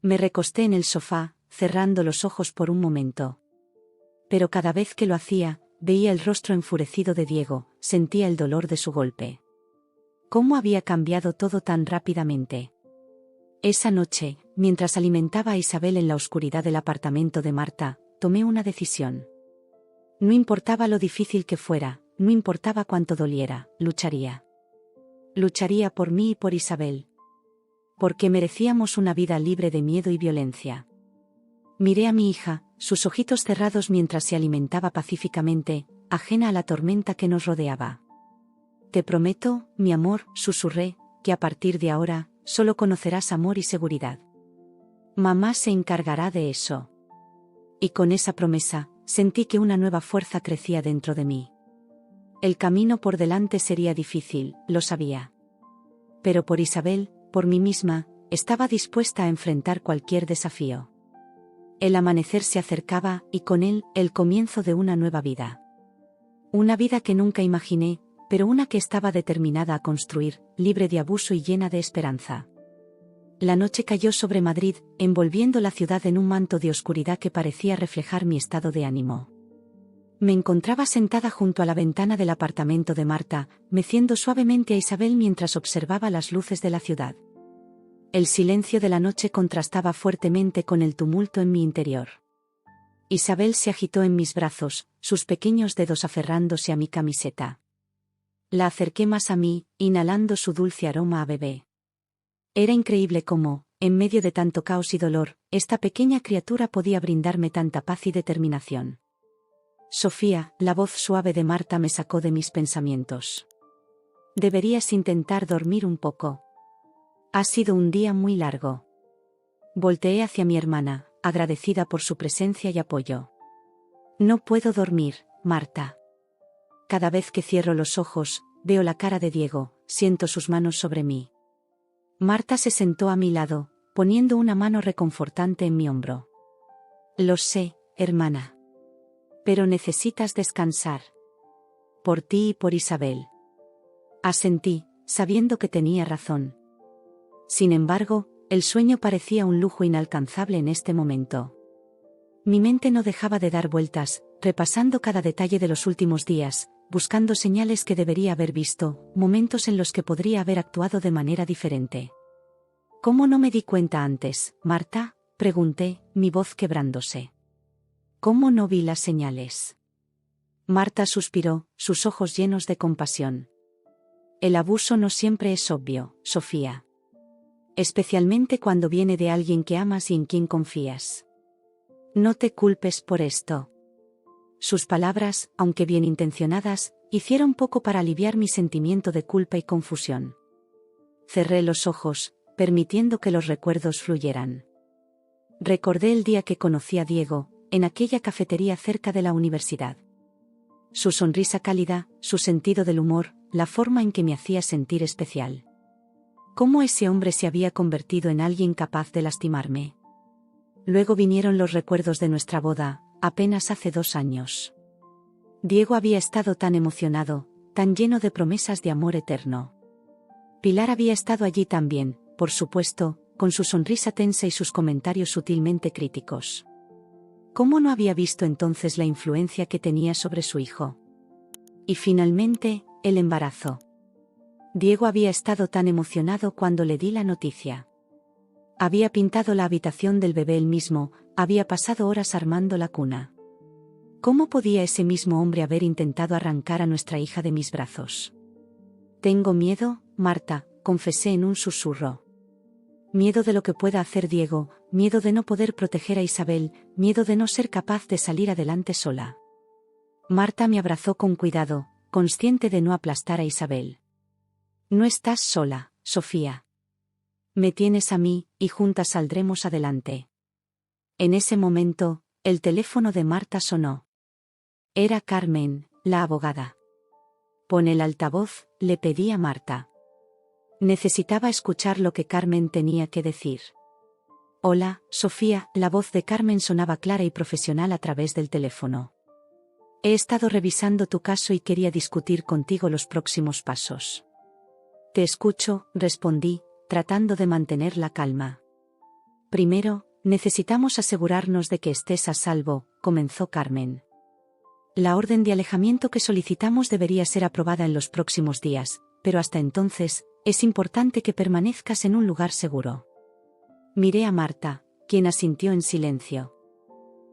Speaker 1: Me recosté en el sofá, cerrando los ojos por un momento. Pero cada vez que lo hacía, veía el rostro enfurecido de Diego, sentía el dolor de su golpe. ¿Cómo había cambiado todo tan rápidamente? Esa noche, mientras alimentaba a Isabel en la oscuridad del apartamento de Marta, tomé una decisión. No importaba lo difícil que fuera, no importaba cuánto doliera, lucharía. Lucharía por mí y por Isabel. Porque merecíamos una vida libre de miedo y violencia. Miré a mi hija, sus ojitos cerrados mientras se alimentaba pacíficamente, ajena a la tormenta que nos rodeaba. Te prometo, mi amor, susurré, que a partir de ahora, solo conocerás amor y seguridad. Mamá se encargará de eso. Y con esa promesa, sentí que una nueva fuerza crecía dentro de mí. El camino por delante sería difícil, lo sabía. Pero por Isabel, por mí misma, estaba dispuesta a enfrentar cualquier desafío. El amanecer se acercaba, y con él, el comienzo de una nueva vida. Una vida que nunca imaginé, pero una que estaba determinada a construir, libre de abuso y llena de esperanza. La noche cayó sobre Madrid, envolviendo la ciudad en un manto de oscuridad que parecía reflejar mi estado de ánimo. Me encontraba sentada junto a la ventana del apartamento de Marta, meciendo suavemente a Isabel mientras observaba las luces de la ciudad. El silencio de la noche contrastaba fuertemente con el tumulto en mi interior. Isabel se agitó en mis brazos, sus pequeños dedos aferrándose a mi camiseta. La acerqué más a mí, inhalando su dulce aroma a bebé. Era increíble cómo, en medio de tanto caos y dolor, esta pequeña criatura podía brindarme tanta paz y determinación. Sofía, la voz suave de Marta me sacó de mis pensamientos. Deberías intentar dormir un poco. Ha sido un día muy largo. Volteé hacia mi hermana, agradecida por su presencia y apoyo. No puedo dormir, Marta. Cada vez que cierro los ojos, veo la cara de Diego, siento sus manos sobre mí. Marta se sentó a mi lado, poniendo una mano reconfortante en mi hombro. Lo sé, hermana. Pero necesitas descansar. Por ti y por Isabel. Asentí, sabiendo que tenía razón. Sin embargo, el sueño parecía un lujo inalcanzable en este momento. Mi mente no dejaba de dar vueltas, repasando cada detalle de los últimos días, buscando señales que debería haber visto, momentos en los que podría haber actuado de manera diferente. ¿Cómo no me di cuenta antes, Marta?, pregunté, mi voz quebrándose. ¿Cómo no vi las señales? Marta suspiró, sus ojos llenos de compasión. El abuso no siempre es obvio, Sofía. Especialmente cuando viene de alguien que amas y en quien confías. No te culpes por esto. Sus palabras, aunque bien intencionadas, hicieron poco para aliviar mi sentimiento de culpa y confusión. Cerré los ojos, permitiendo que los recuerdos fluyeran. Recordé el día que conocí a Diego, en aquella cafetería cerca de la universidad. Su sonrisa cálida, su sentido del humor, la forma en que me hacía sentir especial. Cómo ese hombre se había convertido en alguien capaz de lastimarme. Luego vinieron los recuerdos de nuestra boda, apenas hace 2 años. Diego había estado tan emocionado, tan lleno de promesas de amor eterno. Pilar había estado allí también, por supuesto, con su sonrisa tensa y sus comentarios sutilmente críticos. ¿Cómo no había visto entonces la influencia que tenía sobre su hijo? Y finalmente, el embarazo. Diego había estado tan emocionado cuando le di la noticia. Había pintado la habitación del bebé él mismo, había pasado horas armando la cuna. ¿Cómo podía ese mismo hombre haber intentado arrancar a nuestra hija de mis brazos? Tengo miedo, Marta, confesé en un susurro. Miedo de lo que pueda hacer Diego, miedo de no poder proteger a Isabel, miedo de no ser capaz de salir adelante sola. Marta me abrazó con cuidado, consciente de no aplastar a Isabel. No estás sola, Sofía. Me tienes a mí, y juntas saldremos adelante. En ese momento, el teléfono de Marta sonó. Era Carmen, la abogada. Pon el altavoz, le pedí a Marta. Necesitaba escuchar lo que Carmen tenía que decir. Hola, Sofía, la voz de Carmen sonaba clara y profesional a través del teléfono. He estado revisando tu caso y quería discutir contigo los próximos pasos. Te escucho, respondí, tratando de mantener la calma. Primero, necesitamos asegurarnos de que estés a salvo, comenzó Carmen. La orden de alejamiento que solicitamos debería ser aprobada en los próximos días, pero hasta entonces, es importante que permanezcas en un lugar seguro. Miré a Marta, quien asintió en silencio.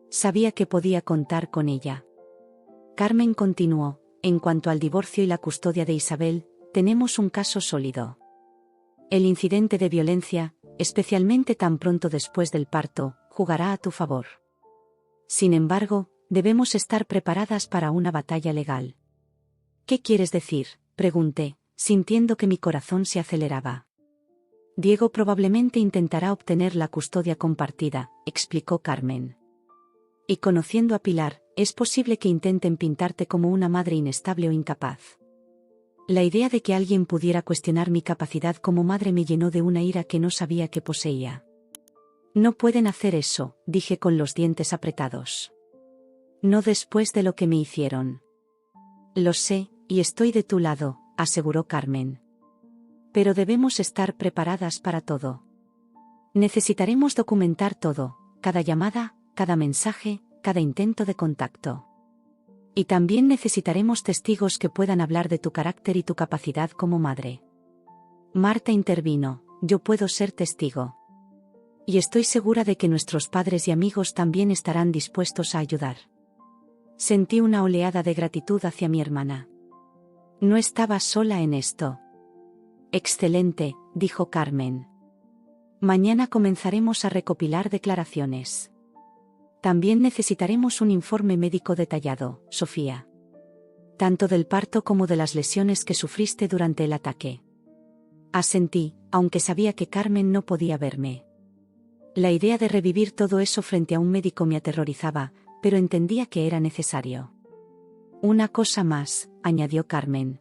Speaker 1: Sabía que podía contar con ella. Carmen continuó, en cuanto al divorcio y la custodia de Isabel, tenemos un caso sólido. El incidente de violencia, especialmente tan pronto después del parto, jugará a tu favor. Sin embargo, debemos estar preparadas para una batalla legal. ¿Qué quieres decir?, pregunté, sintiendo que mi corazón se aceleraba. Diego probablemente intentará obtener la custodia compartida, explicó Carmen. Y conociendo a Pilar, es posible que intenten pintarte como una madre inestable o incapaz. La idea de que alguien pudiera cuestionar mi capacidad como madre me llenó de una ira que no sabía que poseía. No pueden hacer eso, dije con los dientes apretados. No después de lo que me hicieron. Lo sé, y estoy de tu lado, aseguró Carmen. Pero debemos estar preparadas para todo. Necesitaremos documentar todo, cada llamada, cada mensaje, cada intento de contacto. Y también necesitaremos testigos que puedan hablar de tu carácter y tu capacidad como madre. Marta intervino, yo puedo ser testigo. Y estoy segura de que nuestros padres y amigos también estarán dispuestos a ayudar. Sentí una oleada de gratitud hacia mi hermana. No estaba sola en esto. Excelente, dijo Carmen. Mañana comenzaremos a recopilar declaraciones. También necesitaremos un informe médico detallado, Sofía. Tanto del parto como de las lesiones que sufriste durante el ataque. Asentí, aunque sabía que Carmen no podía verme. La idea de revivir todo eso frente a un médico me aterrorizaba, pero entendía que era necesario. Una cosa más, añadió Carmen.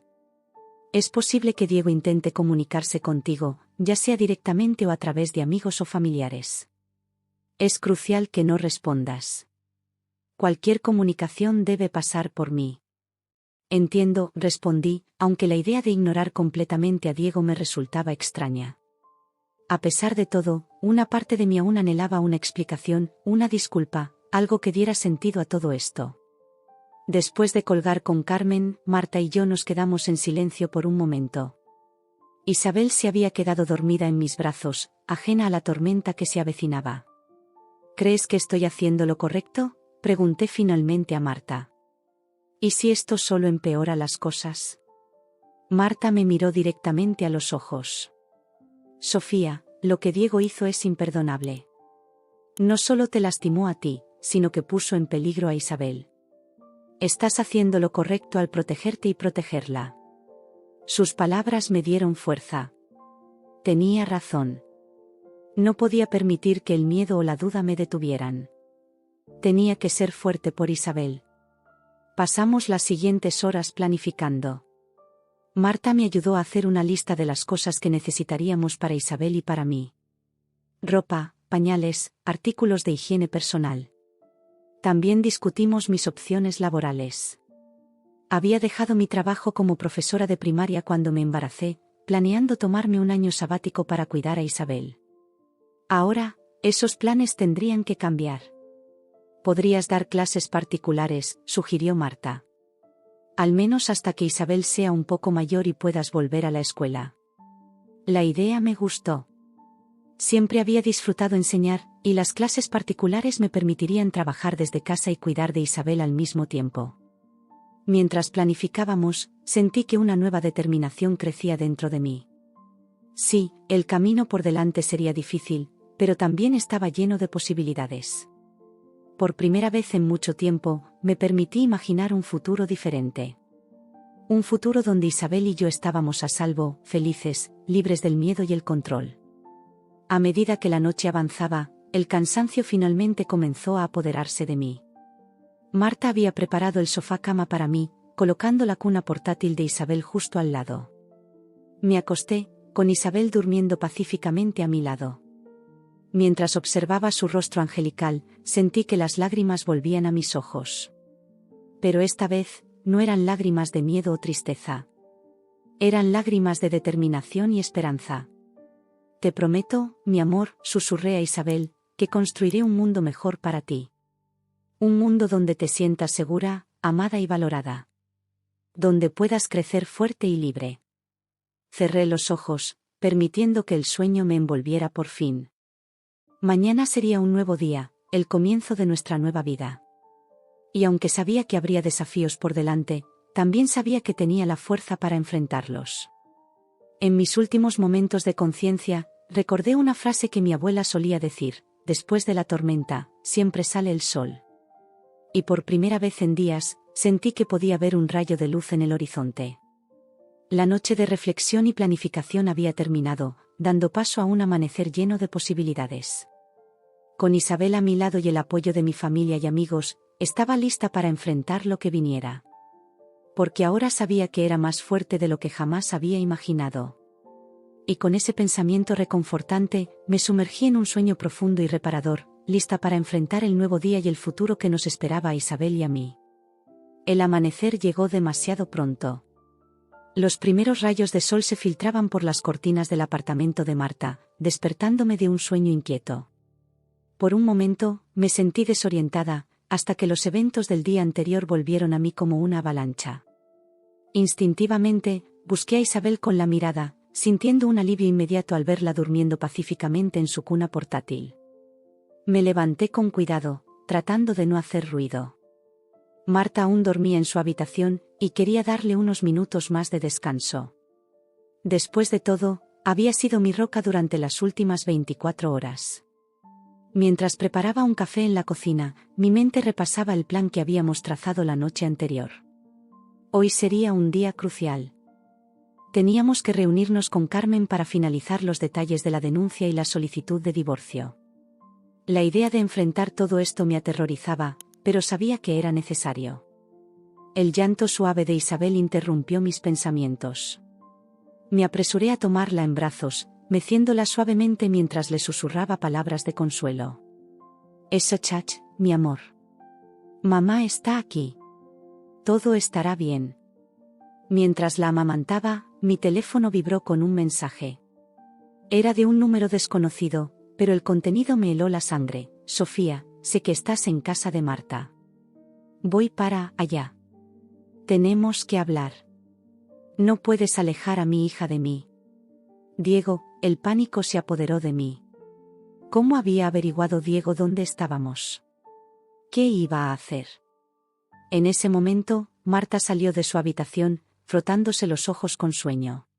Speaker 1: Es posible que Diego intente comunicarse contigo, ya sea directamente o a través de amigos o familiares. Es crucial que no respondas. Cualquier comunicación debe pasar por mí. Entiendo, respondí, aunque la idea de ignorar completamente a Diego me resultaba extraña. A pesar de todo, una parte de mí aún anhelaba una explicación, una disculpa, algo que diera sentido a todo esto. Después de colgar con Carmen, Marta y yo nos quedamos en silencio por un momento. Isabel se había quedado dormida en mis brazos, ajena a la tormenta que se avecinaba. ¿Crees que estoy haciendo lo correcto?, Pregunté finalmente a Marta. ¿Y si esto solo empeora las cosas? Marta me miró directamente a los ojos. Sofía, lo que Diego hizo es imperdonable. No solo te lastimó a ti, sino que puso en peligro a Isabel. Estás haciendo lo correcto al protegerte y protegerla. Sus palabras me dieron fuerza. Tenía razón. No podía permitir que el miedo o la duda me detuvieran. Tenía que ser fuerte por Isabel. Pasamos las siguientes horas planificando. Marta me ayudó a hacer una lista de las cosas que necesitaríamos para Isabel y para mí. Ropa, pañales, artículos de higiene personal. También discutimos mis opciones laborales. Había dejado mi trabajo como profesora de primaria cuando me embaracé, planeando tomarme un año sabático para cuidar a Isabel. Ahora, esos planes tendrían que cambiar. Podrías dar clases particulares, sugirió Marta. Al menos hasta que Isabel sea un poco mayor y puedas volver a la escuela. La idea me gustó. Siempre había disfrutado enseñar, y las clases particulares me permitirían trabajar desde casa y cuidar de Isabel al mismo tiempo. Mientras planificábamos, sentí que una nueva determinación crecía dentro de mí. Sí, el camino por delante sería difícil, pero también estaba lleno de posibilidades. Por primera vez en mucho tiempo, me permití imaginar un futuro diferente. Un futuro donde Isabel y yo estábamos a salvo, felices, libres del miedo y el control. A medida que la noche avanzaba, el cansancio finalmente comenzó a apoderarse de mí. Marta había preparado el sofá-cama para mí, colocando la cuna portátil de Isabel justo al lado. Me acosté, con Isabel durmiendo pacíficamente a mi lado. Mientras observaba su rostro angelical, sentí que las lágrimas volvían a mis ojos. Pero esta vez, no eran lágrimas de miedo o tristeza. Eran lágrimas de determinación y esperanza. Te prometo, mi amor, susurré a Isabel, que construiré un mundo mejor para ti. Un mundo donde te sientas segura, amada y valorada. Donde puedas crecer fuerte y libre. Cerré los ojos, permitiendo que el sueño me envolviera por fin. Mañana sería un nuevo día, el comienzo de nuestra nueva vida. Y aunque sabía que habría desafíos por delante, también sabía que tenía la fuerza para enfrentarlos. En mis últimos momentos de conciencia, recordé una frase que mi abuela solía decir: después de la tormenta, siempre sale el sol. Y por primera vez en días, sentí que podía ver un rayo de luz en el horizonte. La noche de reflexión y planificación había terminado, dando paso a un amanecer lleno de posibilidades. Con Isabel a mi lado y el apoyo de mi familia y amigos, estaba lista para enfrentar lo que viniera. Porque ahora sabía que era más fuerte de lo que jamás había imaginado. Y con ese pensamiento reconfortante, me sumergí en un sueño profundo y reparador, lista para enfrentar el nuevo día y el futuro que nos esperaba a Isabel y a mí. El amanecer llegó demasiado pronto. Los primeros rayos de sol se filtraban por las cortinas del apartamento de Marta, despertándome de un sueño inquieto. Por un momento, me sentí desorientada, hasta que los eventos del día anterior volvieron a mí como una avalancha. Instintivamente, busqué a Isabel con la mirada, sintiendo un alivio inmediato al verla durmiendo pacíficamente en su cuna portátil. Me levanté con cuidado, tratando de no hacer ruido. Marta aún dormía en su habitación, y quería darle unos minutos más de descanso. Después de todo, había sido mi roca durante las últimas 24 horas. Mientras preparaba un café en la cocina, mi mente repasaba el plan que habíamos trazado la noche anterior. Hoy sería un día crucial. Teníamos que reunirnos con Carmen para finalizar los detalles de la denuncia y la solicitud de divorcio. La idea de enfrentar todo esto me aterrorizaba, pero sabía que era necesario. El llanto suave de Isabel interrumpió mis pensamientos. Me apresuré a tomarla en brazos, meciéndola suavemente mientras le susurraba palabras de consuelo. «Eso, chach, mi amor. Mamá está aquí. Todo estará bien». Mientras la amamantaba, mi teléfono vibró con un mensaje. Era de un número desconocido, pero el contenido me heló la sangre. «Sofía, sé que estás en casa de Marta. Voy para allá. Tenemos que hablar. No puedes alejar a mi hija de mí». Diego, el pánico se apoderó de mí. ¿Cómo había averiguado Diego dónde estábamos? ¿Qué iba a hacer? En ese momento, Marta salió de su habitación, frotándose los ojos con sueño.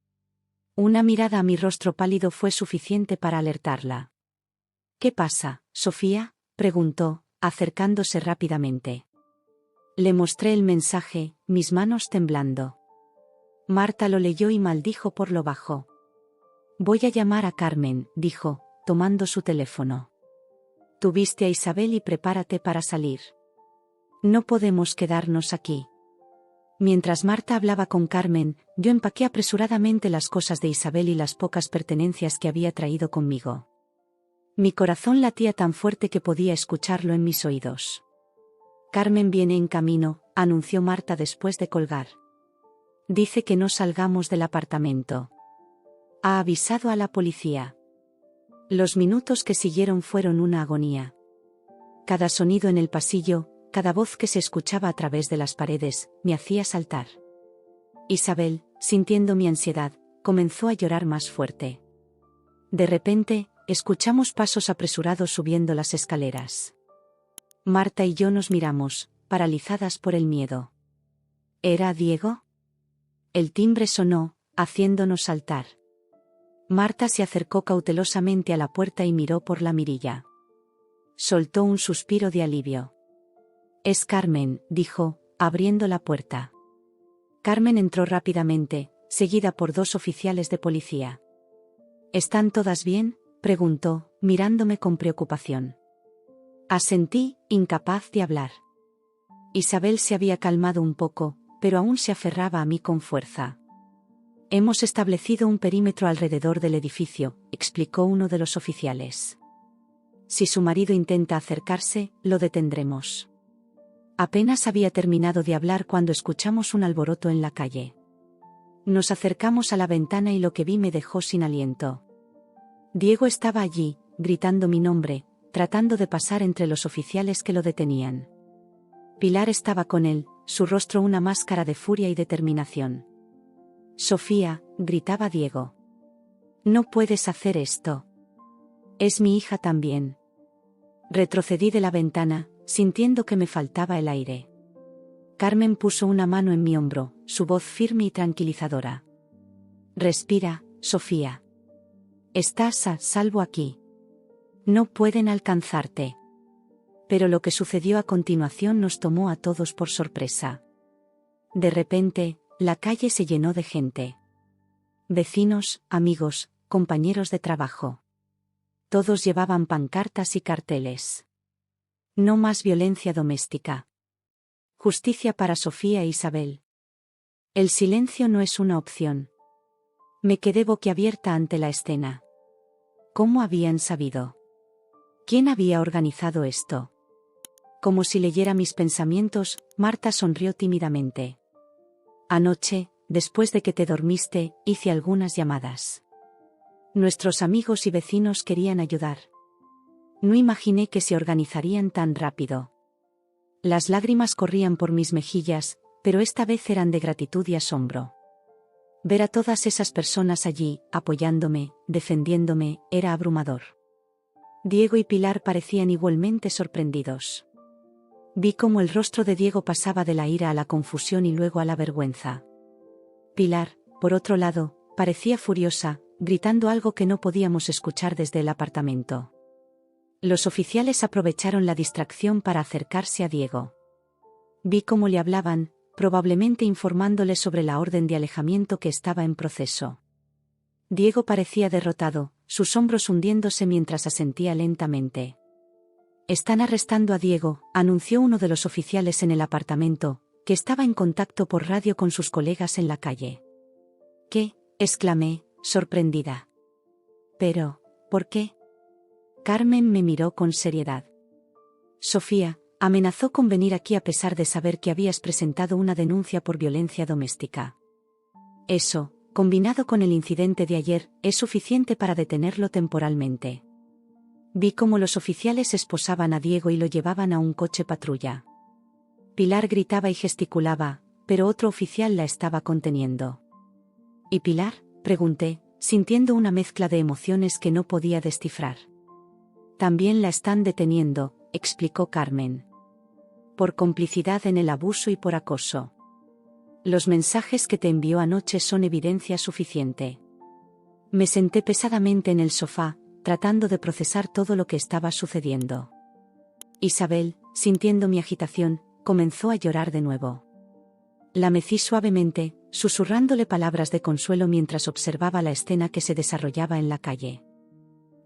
Speaker 1: Una mirada a mi rostro pálido fue suficiente para alertarla. ¿Qué pasa, Sofía?, preguntó, acercándose rápidamente. Le mostré el mensaje, mis manos temblando. Marta lo leyó y maldijo por lo bajo. Voy a llamar a Carmen, dijo, tomando su teléfono. Tú viste a Isabel y prepárate para salir. No podemos quedarnos aquí. Mientras Marta hablaba con Carmen, yo empaqué apresuradamente las cosas de Isabel y las pocas pertenencias que había traído conmigo. Mi corazón latía tan fuerte que podía escucharlo en mis oídos. Carmen viene en camino, anunció Marta después de colgar. Dice que no salgamos del apartamento. Ha avisado a la policía. Los minutos que siguieron fueron una agonía. Cada sonido en el pasillo, cada voz que se escuchaba a través de las paredes, me hacía saltar. Isabel, sintiendo mi ansiedad, comenzó a llorar más fuerte. De repente, escuchamos pasos apresurados subiendo las escaleras. Marta y yo nos miramos, paralizadas por el miedo. ¿Era Diego? El timbre sonó, haciéndonos saltar. Marta se acercó cautelosamente a la puerta y miró por la mirilla. Soltó un suspiro de alivio. Es Carmen, dijo, abriendo la puerta. Carmen entró rápidamente, seguida por 2 oficiales de policía. ¿Están todas bien?, preguntó, mirándome con preocupación. Asentí, incapaz de hablar. Isabel se había calmado un poco, pero aún se aferraba a mí con fuerza. Hemos establecido un perímetro alrededor del edificio, explicó uno de los oficiales. Si su marido intenta acercarse, lo detendremos. Apenas había terminado de hablar cuando escuchamos un alboroto en la calle. Nos acercamos a la ventana y lo que vi me dejó sin aliento. Diego estaba allí, gritando mi nombre, tratando de pasar entre los oficiales que lo detenían. Pilar estaba con él, su rostro una máscara de furia y determinación. Sofía, gritaba Diego. No puedes hacer esto. Es mi hija también. Retrocedí de la ventana, sintiendo que me faltaba el aire. Carmen puso una mano en mi hombro, su voz firme y tranquilizadora. Respira, Sofía. Estás a salvo aquí. No pueden alcanzarte. Pero lo que sucedió a continuación nos tomó a todos por sorpresa. De repente, la calle se llenó de gente. Vecinos, amigos, compañeros de trabajo. Todos llevaban pancartas y carteles. No más violencia doméstica. Justicia para Sofía e Isabel. El silencio no es una opción. Me quedé boquiabierta ante la escena. ¿Cómo habían sabido? ¿Quién había organizado esto? Como si leyera mis pensamientos, Marta sonrió tímidamente. Anoche, después de que te dormiste, hice algunas llamadas. Nuestros amigos y vecinos querían ayudar. No imaginé que se organizarían tan rápido. Las lágrimas corrían por mis mejillas, pero esta vez eran de gratitud y asombro. Ver a todas esas personas allí, apoyándome, defendiéndome, era abrumador. Diego y Pilar parecían igualmente sorprendidos. Vi cómo el rostro de Diego pasaba de la ira a la confusión y luego a la vergüenza. Pilar, por otro lado, parecía furiosa, gritando algo que no podíamos escuchar desde el apartamento. Los oficiales aprovecharon la distracción para acercarse a Diego. Vi cómo le hablaban, probablemente informándole sobre la orden de alejamiento que estaba en proceso. Diego parecía derrotado, sus hombros hundiéndose mientras asentía lentamente. Están arrestando a Diego, anunció uno de los oficiales en el apartamento, que estaba en contacto por radio con sus colegas en la calle. ¿Qué?, exclamé, sorprendida. Pero, ¿por qué? Carmen me miró con seriedad. Sofía, amenazó con venir aquí a pesar de saber que habías presentado una denuncia por violencia doméstica. Eso, combinado con el incidente de ayer, es suficiente para detenerlo temporalmente. Vi cómo los oficiales esposaban a Diego y lo llevaban a un coche patrulla. Pilar gritaba y gesticulaba, pero otro oficial la estaba conteniendo. ¿Y Pilar?, pregunté, sintiendo una mezcla de emociones que no podía descifrar. También la están deteniendo, explicó Carmen. por complicidad en el abuso y por acoso. Los mensajes que te envió anoche son evidencia suficiente. Me senté pesadamente en el sofá, tratando de procesar todo lo que estaba sucediendo. Isabel, sintiendo mi agitación, comenzó a llorar de nuevo. La mecí suavemente, susurrándole palabras de consuelo mientras observaba la escena que se desarrollaba en la calle.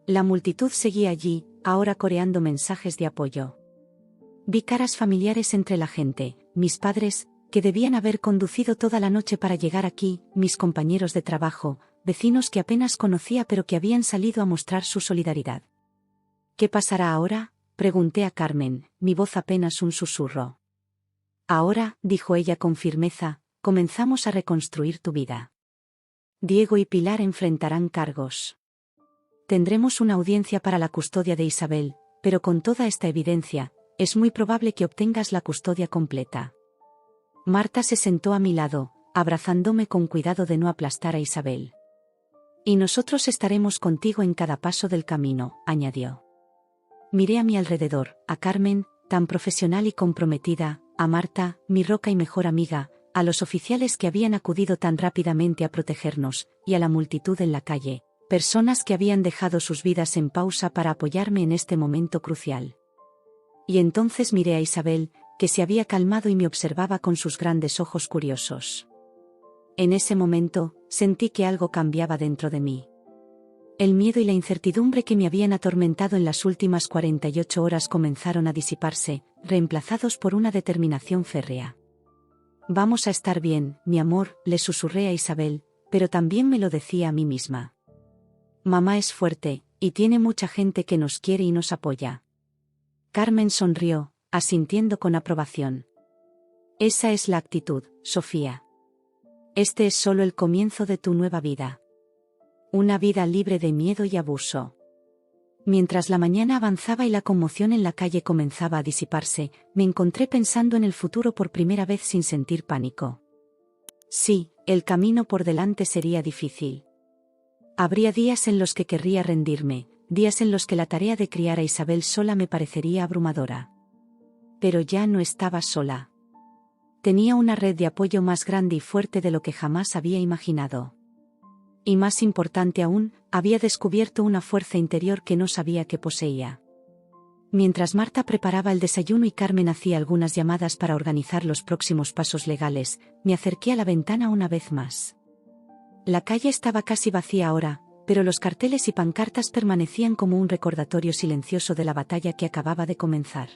Speaker 1: La multitud seguía allí, ahora coreando mensajes de apoyo. Vi caras familiares entre la gente, mis padres, que debían haber conducido toda la noche para llegar aquí, mis compañeros de trabajo, vecinos que apenas conocía pero que habían salido a mostrar su solidaridad. ¿Qué pasará ahora?, pregunté a Carmen, mi voz apenas un susurro. Ahora, dijo ella con firmeza, comenzamos a reconstruir tu vida. Diego y Pilar enfrentarán cargos. Tendremos una audiencia para la custodia de Isabel, pero con toda esta evidencia, es muy probable que obtengas la custodia completa. Marta se sentó a mi lado, abrazándome con cuidado de no aplastar a Isabel. Y nosotros estaremos contigo en cada paso del camino, añadió. Miré a mi alrededor, a Carmen, tan profesional y comprometida, a Marta, mi roca y mejor amiga, a los oficiales que habían acudido tan rápidamente a protegernos, y a la multitud en la calle, personas que habían dejado sus vidas en pausa para apoyarme en este momento crucial. Y entonces miré a Isabel, que se había calmado y me observaba con sus grandes ojos curiosos. En ese momento, sentí que algo cambiaba dentro de mí. El miedo y la incertidumbre que me habían atormentado en las últimas 48 horas comenzaron a disiparse, reemplazados por una determinación férrea. Vamos a estar bien, mi amor, le susurré a Isabel, pero también me lo decía a mí misma. Mamá es fuerte, y tiene mucha gente que nos quiere y nos apoya. Carmen sonrió, asintiendo con aprobación. Esa es la actitud, Sofía. Este es solo el comienzo de tu nueva vida. Una vida libre de miedo y abuso. Mientras la mañana avanzaba y la conmoción en la calle comenzaba a disiparse, me encontré pensando en el futuro por primera vez sin sentir pánico. Sí, el camino por delante sería difícil. Habría días en los que querría rendirme, días en los que la tarea de criar a Isabel sola me parecería abrumadora. Pero ya no estaba sola. Tenía una red de apoyo más grande y fuerte de lo que jamás había imaginado. Y más importante aún, había descubierto una fuerza interior que no sabía que poseía. Mientras Marta preparaba el desayuno y Carmen hacía algunas llamadas para organizar los próximos pasos legales, me acerqué a la ventana una vez más. La calle estaba casi vacía ahora, pero los carteles y pancartas permanecían como un recordatorio silencioso de la batalla que acababa de comenzar.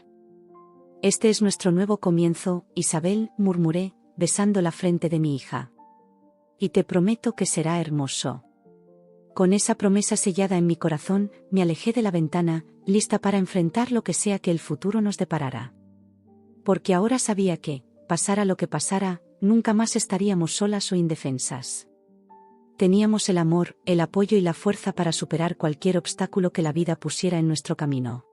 Speaker 1: Este es nuestro nuevo comienzo, Isabel, murmuré, besando la frente de mi hija. Y te prometo que será hermoso. Con esa promesa sellada en mi corazón, me alejé de la ventana, lista para enfrentar lo que sea que el futuro nos deparara. Porque ahora sabía que, pasara lo que pasara, nunca más estaríamos solas o indefensas. Teníamos el amor, el apoyo y la fuerza para superar cualquier obstáculo que la vida pusiera en nuestro camino.